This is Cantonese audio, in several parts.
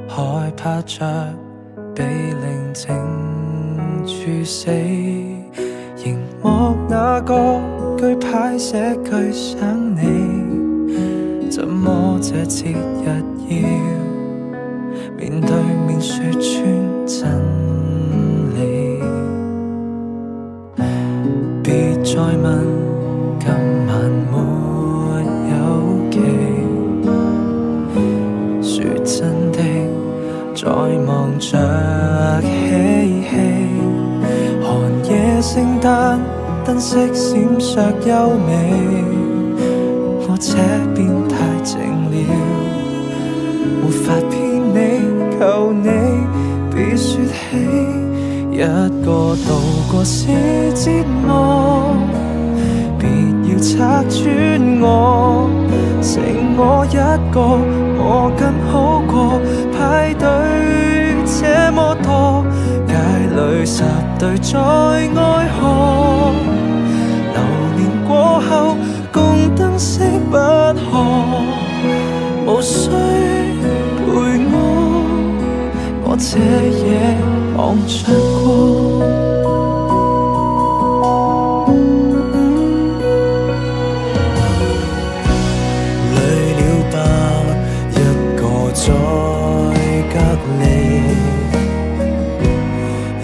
害怕着被寧靜處死。熒幕那個句牌寫句想你，怎麼這節日要面對面說穿真理？別再問今晚沒有期，說真的在忙着嬉戲，寒夜聖誕燈飾閃爍優美，我這邊太靜了，沒法騙你，求你別說起。一個度過是折磨，別要拆穿我，剩我一個，我更好過。派對這麼多，街裏實對在愛河，流年過後共燈飾不可，無需陪我這夜望着過。累了吧，一個在隔離，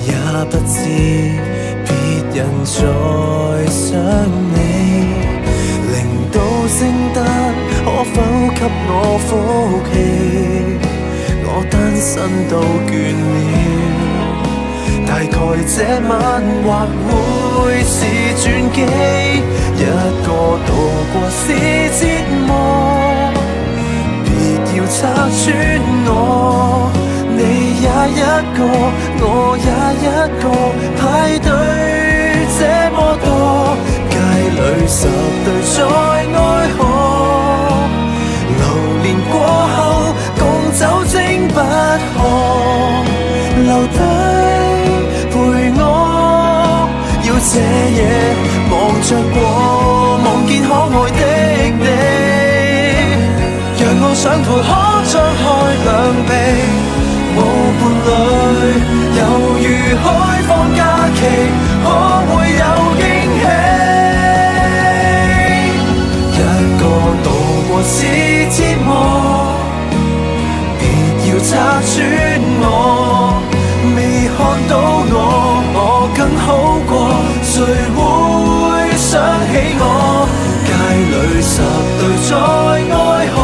也不知別人在想你。零到聖誕，可否給我福氣？我單身都倦了，大概這晚或會是轉機。一個度過是折磨，別要拆穿我，你也一個，我也一個，派對這麼多，街裏十對在愛河，流年過後共酒精不可，留低陪我，要這夜望着過，望見可愛的你，讓我上台可張開兩臂。無伴侶猶如開放假期，可會有驚喜？一個度過是折磨，別要拆穿我，未看到我更好過，誰會想起我？街裏十對在愛河，